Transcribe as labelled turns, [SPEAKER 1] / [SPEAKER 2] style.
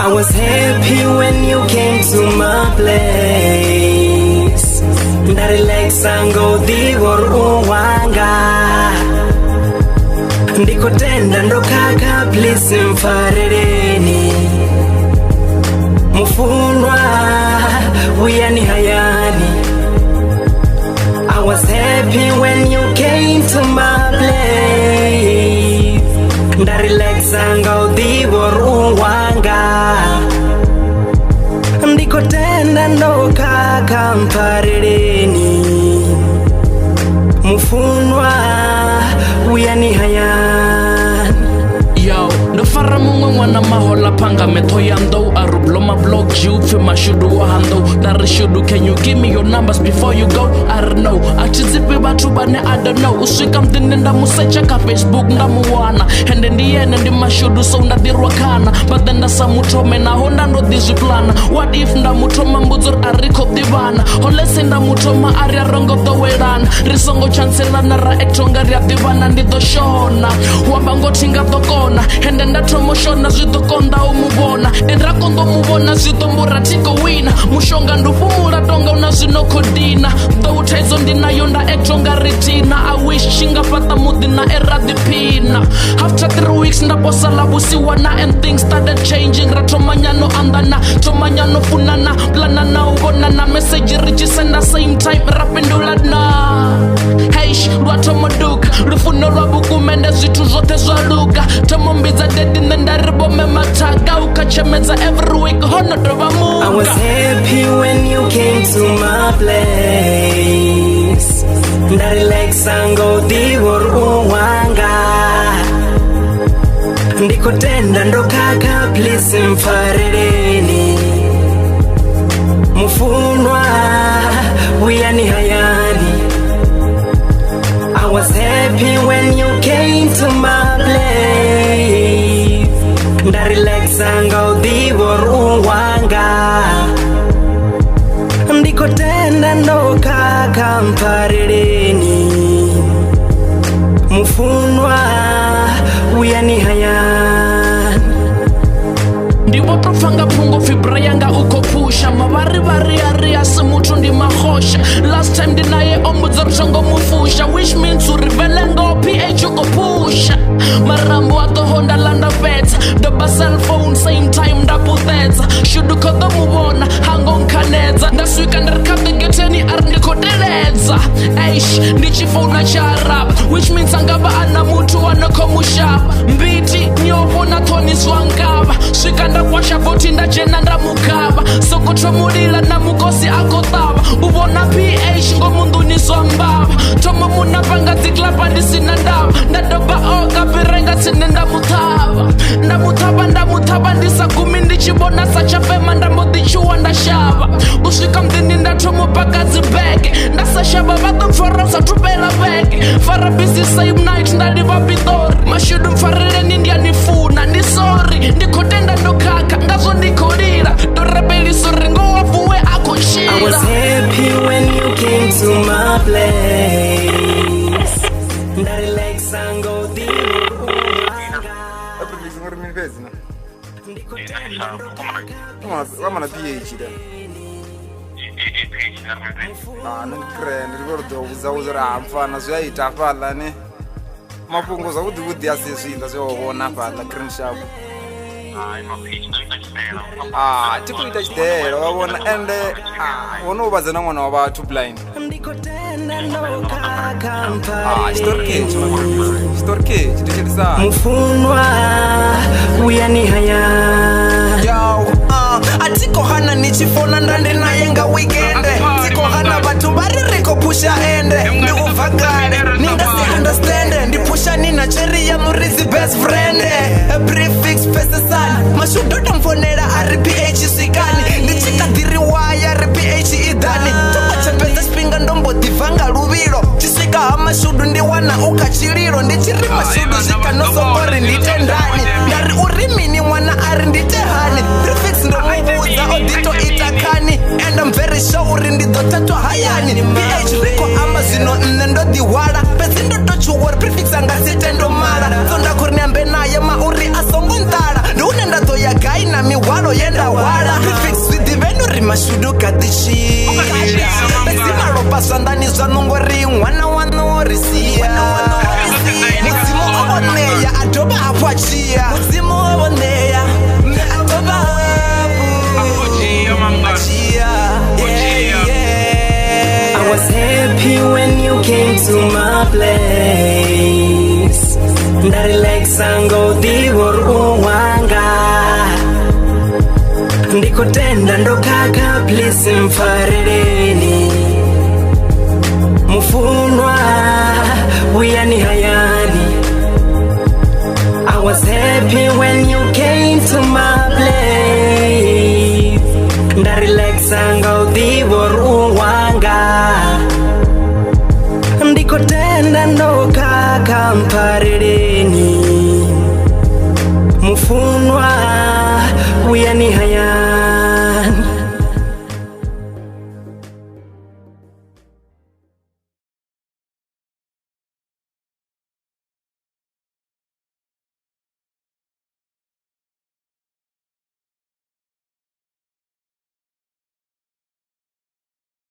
[SPEAKER 1] I was happy when you came to my place. Ndarilexa ngodhivor uwanga. Ndikotenda ndokaka please mfarereni. Mufunwa uyani hayani. I was happy when you came to my place. Ndarilexa ngodhivor uwanga. Ndikotenda ndokaka mfarereni. Mufunwa uyani hayani.
[SPEAKER 2] Yo, the fara mungwe mwana mahola panga meto yando arubloma blog you fi mashudu wa hando dari shudu. Can you give me your numbers before you go? I don't know achizipi batu bane I don't know. Uswika mdini ndamu secha ka Facebook ndamu wana hende ndiyene ndi mashudu so ndadirwa kana. But then nasa mutome na honda ndo diziplana. What if ndamutoma mbuzor ariko divana. Holese ndamutoma aria rongo dowelana. Risongo chancelana ra ektonga ria divana ndido shona. Wabango tinga dokona hende ndatomoshona zvidokonda umubona. Endrakondo mubona zvidombura tiko wina. Mushonga ndufumura tonga una zvinokodina. Doutaizo ndinayo nda ektonga ritina. I wish chinga pata mudina eradipina. After 3 weeks ndaposala busiwana and things started changing. Ratomanyano andana tomanyano funana planana ubonana message richisenda same time rapinduladna. Heish lwatomoduka lufuno lwabukumende zvitu zvote zvaluka. Tomombiza dedi nendaribome mataga ukachemedza every week hono tovamuka.
[SPEAKER 1] I was happy when you came to my place. Ndarilexa ngodhivor uwanga. Ndikotenda ndokaka please mfarereni. Mufunwa uyani hayani. I was happy when you came to my place. Ndarilexa ngodhivor uwanga. Ndikotenda ndokaka mfarereni. Mufunwa uyani hayani.
[SPEAKER 2] Ndivotofanga pungo fibra yanga ukopusha. Mavari ari asimutu ndi mahosha. Last time dinaye ombudza rushongo mufusha. Which means urivelengo PH ukopusha. Marambo ato honda landa peta. Doba cell phone same time ndaputhetsa. Shudu kodo mubona hango nkanedza. Ndaswika ndarikabe geteni ari ndikodeledza. Eish ndichifona charap. Which means angaba ana mutu wanokomushapa. Mbiti nyovo na toni swangaba. Swika ndakwasha voti ndajena ndamukaba. Sokotomulila na mukosi akotaba. Ubona PH ngomundu niswambaba. Tomo munapanga ziklapa ndisina ndaba. Ndadoba oga pirenga sine ndamutaba. Ndamutaba ndisakumi ndichibona sachafema ndamodichuwa ndashaba. Uswika mdini ndatomo paka zibeke. Ndasashaba vatomforosa tubela beke. Farabisi same night ndaliva pitori. Mashudu mfarereni ndianifuna ndi sorry. Ndikotenda ndokaka ngazo ndikolira. Dorebeli sorry ngowavuwe akoshira.
[SPEAKER 1] I was happy when you came to my place. Ndarilexa ngodhivor uwanga.
[SPEAKER 3] Wama na PH da. Nongkrende rikordo uzauza mfana zvaita pala ne. Mapungo zakuti kuti asizvinda zvawona pala green sharp. Tikuita chidero wabona ende unobadzana mwana wava too blind. Storke chitochetisa.
[SPEAKER 1] Mufunwa uyani hayani.
[SPEAKER 4] Yo, atiko hana nichifona ndande nayenga weekend. Tiko hana batu baririko pusha ende. Ndikuvagare, ningasi understand. Ndipusha nina cherry ya murizi best friend. A prefix pesa sana. Mashudoda mfonera RPH sikani. Ndichika diriwaya RPH idani. Tupa chapeza spinga ndombo divanga luviro. Chisika hama shudu ndiwana ukachiriro. Ndichiri mashudu zika nosokori nditendani. Ndari urimini mwana ari nditehani. Prefix ndo mubuza odito itakani. And I'm very sure uri ndidotatu hayani. PH riko ama zino ndo diwala. Pesi ndo tochuwar prefix angasite ndo mara. Sonda kurniambe na yema uri asongo ntara. Ndune ndato ya gai na miwalo ya
[SPEAKER 1] came to my place. Ndarelaxa ngodhivor uwanga. Ndikotenda ndokaka please mfareleni. Mufunwa uyani hayani. I was happy when you came to my place. Ndarelaxa ngodhivor uwanga. Ndikotenda ndokaka mfareleni. Mufunwa uyani hayani.